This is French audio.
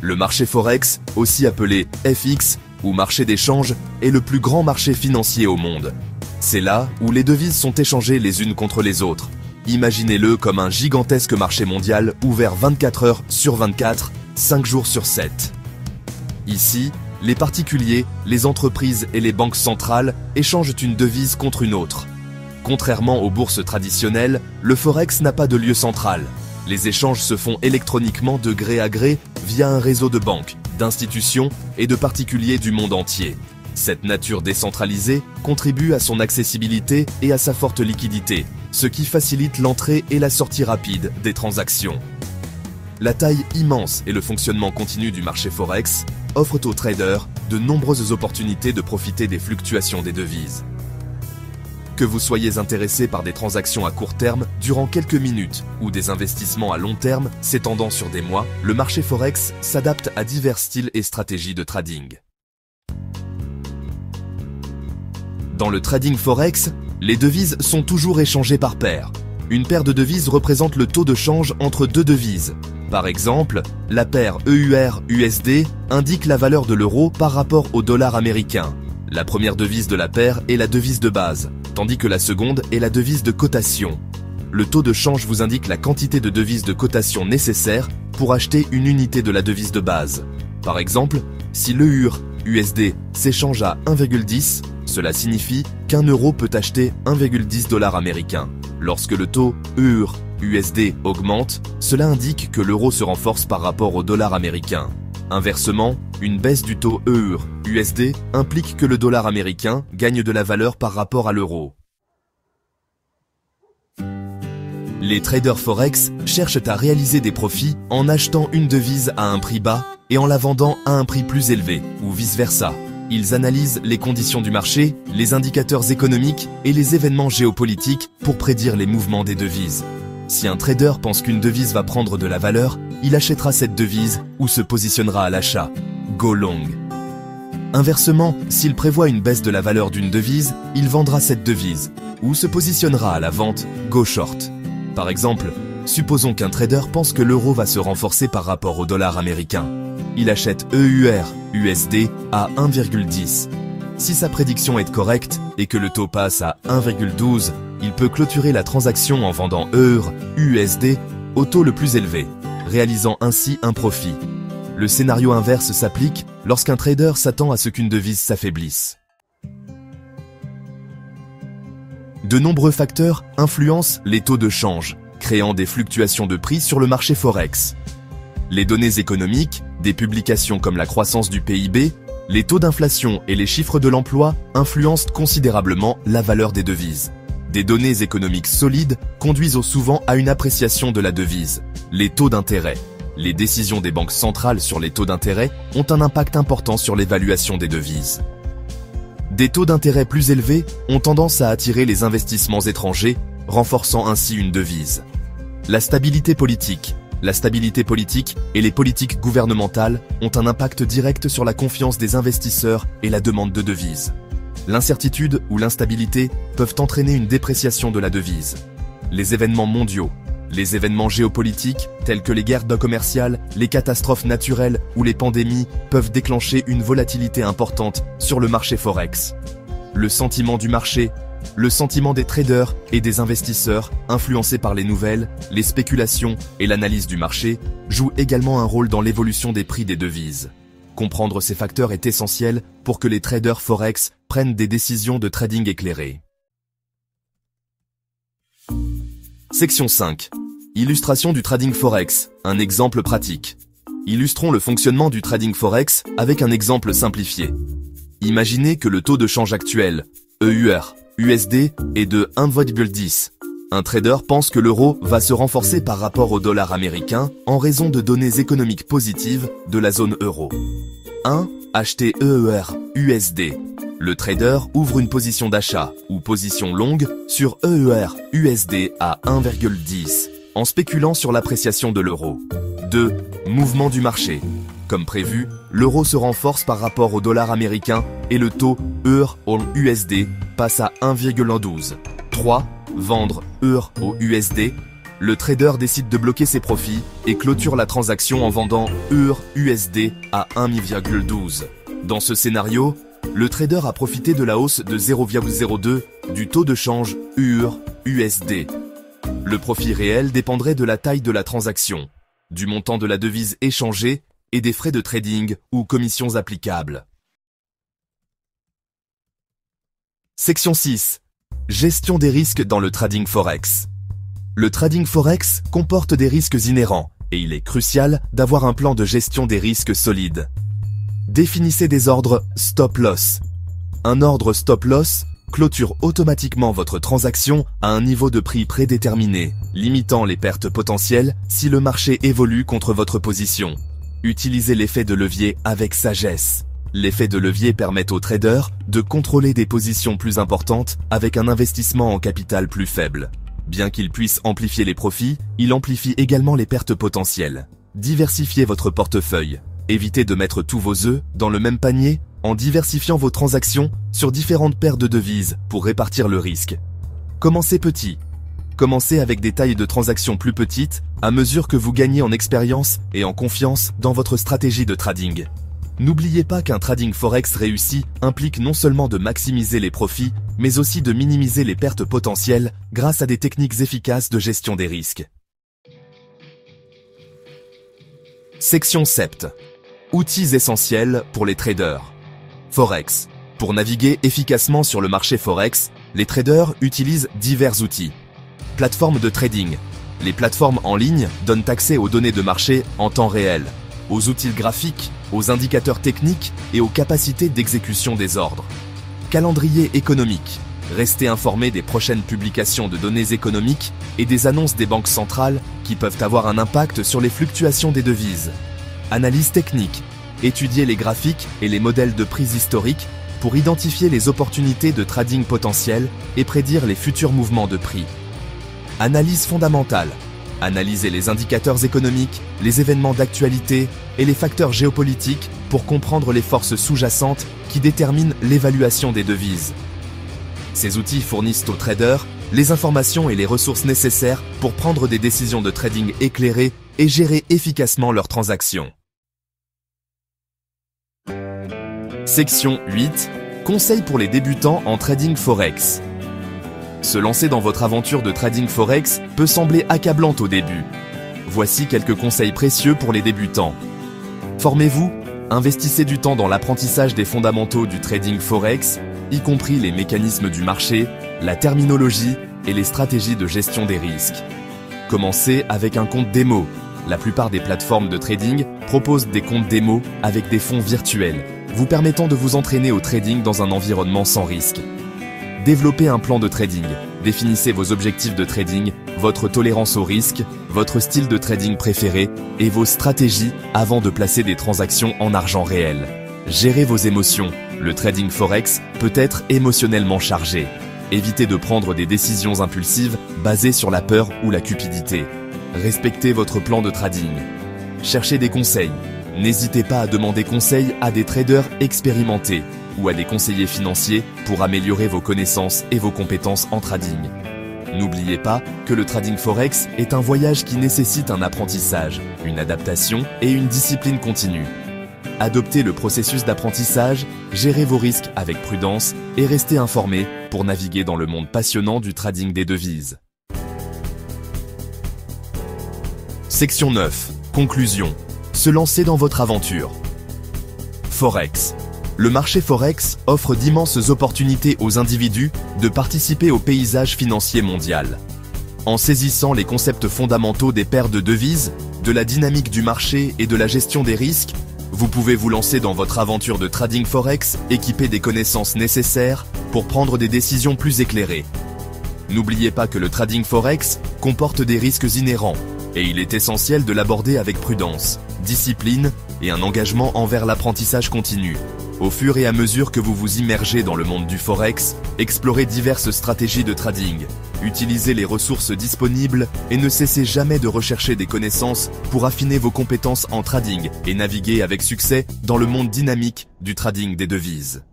Le marché Forex, aussi appelé FX ou marché d'échange, est le plus grand marché financier au monde. C'est là où les devises sont échangées les unes contre les autres. Imaginez-le comme un gigantesque marché mondial ouvert 24 heures sur 24, 5 jours sur 7. Ici, les particuliers, les entreprises et les banques centrales échangent une devise contre une autre. Contrairement aux bourses traditionnelles, le Forex n'a pas de lieu central. Les échanges se font électroniquement de gré à gré via un réseau de banques, d'institutions et de particuliers du monde entier. Cette nature décentralisée contribue à son accessibilité et à sa forte liquidité, ce qui facilite l'entrée et la sortie rapide des transactions. La taille immense et le fonctionnement continu du marché Forex offrent aux traders de nombreuses opportunités de profiter des fluctuations des devises. Que vous soyez intéressé par des transactions à court terme durant quelques minutes ou des investissements à long terme s'étendant sur des mois, le marché Forex s'adapte à divers styles et stratégies de trading. Dans le trading Forex, les devises sont toujours échangées par paire. Une paire de devises représente le taux de change entre deux devises. Par exemple, la paire EUR-USD indique la valeur de l'euro par rapport au dollar américain. La première devise de la paire est la devise de base, tandis que la seconde est la devise de cotation. Le taux de change vous indique la quantité de devises de cotation nécessaire pour acheter une unité de la devise de base. Par exemple, si l'EUR-USD s'échange à 1,10, cela signifie qu'un euro peut acheter 1,10 $ américain. Lorsque le taux EUR-USD augmente, cela indique que l'euro se renforce par rapport au dollar américain. Inversement, une baisse du taux EUR-USD implique que le dollar américain gagne de la valeur par rapport à l'euro. Les traders Forex cherchent à réaliser des profits en achetant une devise à un prix bas et en la vendant à un prix plus élevé, ou vice-versa. Ils analysent les conditions du marché, les indicateurs économiques et les événements géopolitiques pour prédire les mouvements des devises. Si un trader pense qu'une devise va prendre de la valeur, il achètera cette devise ou se positionnera à l'achat. Go long. Inversement, s'il prévoit une baisse de la valeur d'une devise, il vendra cette devise ou se positionnera à la vente. Go short. Par exemple, supposons qu'un trader pense que l'euro va se renforcer par rapport au dollar américain. Il achète EUR-USD à 1,10. Si sa prédiction est correcte et que le taux passe à 1,12, il peut clôturer la transaction en vendant EUR-USD au taux le plus élevé, réalisant ainsi un profit. Le scénario inverse s'applique lorsqu'un trader s'attend à ce qu'une devise s'affaiblisse. De nombreux facteurs influencent les taux de change, créant des fluctuations de prix sur le marché Forex. Les données économiques, des publications comme la croissance du PIB, les taux d'inflation et les chiffres de l'emploi influencent considérablement la valeur des devises. Des données économiques solides conduisent souvent à une appréciation de la devise. Les taux d'intérêt. Les décisions des banques centrales sur les taux d'intérêt ont un impact important sur l'évaluation des devises. Des taux d'intérêt plus élevés ont tendance à attirer les investissements étrangers, renforçant ainsi une devise. La stabilité politique. La stabilité politique et les politiques gouvernementales ont un impact direct sur la confiance des investisseurs et la demande de devises. L'incertitude ou l'instabilité peuvent entraîner une dépréciation de la devise. Les événements mondiaux. Les événements géopolitiques, tels que les guerres commerciales, les catastrophes naturelles ou les pandémies, peuvent déclencher une volatilité importante sur le marché Forex. Le sentiment du marché, le sentiment des traders et des investisseurs, influencés par les nouvelles, les spéculations et l'analyse du marché, jouent également un rôle dans l'évolution des prix des devises. Comprendre ces facteurs est essentiel pour que les traders Forex prennent des décisions de trading éclairées. Section 5. Illustration du trading Forex, un exemple pratique. Illustrons le fonctionnement du trading Forex avec un exemple simplifié. Imaginez que le taux de change actuel, EUR-USD, est de 1,10. Un trader pense que l'euro va se renforcer par rapport au dollar américain en raison de données économiques positives de la zone euro. 1. Acheter EUR-USD. Le trader ouvre une position d'achat ou position longue sur EUR-USD à 1,10 en spéculant sur l'appréciation de l'euro. 2. Mouvement du marché. Comme prévu, l'euro se renforce par rapport au dollar américain et le taux EUR-USD passe à 1,12. 3. Vendre EUR au USD. le trader décide de bloquer ses profits et clôture la transaction en vendant EUR/USD à 1,12. Dans ce scénario, le trader a profité de la hausse de 0,02 du taux de change EUR/USD. Le profit réel dépendrait de la taille de la transaction, du montant de la devise échangée et des frais de trading ou commissions applicables. Section 6. Gestion des risques dans le trading forex. Le trading forex comporte des risques inhérents et il est crucial d'avoir un plan de gestion des risques solide. Définissez des ordres stop-loss. Un ordre stop-loss clôture automatiquement votre transaction à un niveau de prix prédéterminé, limitant les pertes potentielles si le marché évolue contre votre position. Utilisez l'effet de levier avec sagesse. L'effet de levier permet aux traders de contrôler des positions plus importantes avec un investissement en capital plus faible. Bien qu'il puisse amplifier les profits, il amplifie également les pertes potentielles. Diversifiez votre portefeuille. Évitez de mettre tous vos œufs dans le même panier en diversifiant vos transactions sur différentes paires de devises pour répartir le risque. Commencez petit. Commencez avec des tailles de transactions plus petites à mesure que vous gagnez en expérience et en confiance dans votre stratégie de trading. N'oubliez pas qu'un trading forex réussi implique non seulement de maximiser les profits, mais aussi de minimiser les pertes potentielles grâce à des techniques efficaces de gestion des risques. Section 7. Outils essentiels pour les traders. Forex. Pour naviguer efficacement sur le marché forex, les traders utilisent divers outils. Plateformes de trading. Les plateformes en ligne donnent accès aux données de marché en temps réel, aux outils graphiques, aux indicateurs techniques et aux capacités d'exécution des ordres. Calendrier économique. Restez informé des prochaines publications de données économiques et des annonces des banques centrales qui peuvent avoir un impact sur les fluctuations des devises. Analyse technique. Étudiez les graphiques et les modèles de prix historiques pour identifier les opportunités de trading potentielles et prédire les futurs mouvements de prix. Analyse fondamentale. Analysez les indicateurs économiques, les événements d'actualité et les facteurs géopolitiques pour comprendre les forces sous-jacentes qui déterminent l'évaluation des devises. Ces outils fournissent aux traders les informations et les ressources nécessaires pour prendre des décisions de trading éclairées et gérer efficacement leurs transactions. Section 8. Conseils pour les débutants en trading forex. Se lancer dans votre aventure de trading forex peut sembler accablante au début. Voici quelques conseils précieux pour les débutants. Formez-vous, investissez du temps dans l'apprentissage des fondamentaux du trading forex, y compris les mécanismes du marché, la terminologie et les stratégies de gestion des risques. Commencez avec un compte démo. La plupart des plateformes de trading proposent des comptes démo avec des fonds virtuels, vous permettant de vous entraîner au trading dans un environnement sans risque. Développez un plan de trading. Définissez vos objectifs de trading, votre tolérance au risque, votre style de trading préféré et vos stratégies avant de placer des transactions en argent réel. Gérez vos émotions. Le trading forex peut être émotionnellement chargé. Évitez de prendre des décisions impulsives basées sur la peur ou la cupidité. Respectez votre plan de trading. Cherchez des conseils. N'hésitez pas à demander conseil à des traders expérimentés ou à des conseillers financiers pour améliorer vos connaissances et vos compétences en trading. N'oubliez pas que le trading forex est un voyage qui nécessite un apprentissage, une adaptation et une discipline continue. Adoptez le processus d'apprentissage, gérez vos risques avec prudence et restez informé pour naviguer dans le monde passionnant du trading des devises. Section 9. Conclusion. Se lancer dans votre aventure. Forex. Le marché forex offre d'immenses opportunités aux individus de participer au paysage financier mondial. En saisissant les concepts fondamentaux des paires de devises, de la dynamique du marché et de la gestion des risques, vous pouvez vous lancer dans votre aventure de trading forex équipé des connaissances nécessaires pour prendre des décisions plus éclairées. N'oubliez pas que le trading forex comporte des risques inhérents et il est essentiel de l'aborder avec prudence, discipline et un engagement envers l'apprentissage continu. Au fur et à mesure que vous vous immergez dans le monde du forex, explorez diverses stratégies de trading, utilisez les ressources disponibles et ne cessez jamais de rechercher des connaissances pour affiner vos compétences en trading et naviguer avec succès dans le monde dynamique du trading des devises.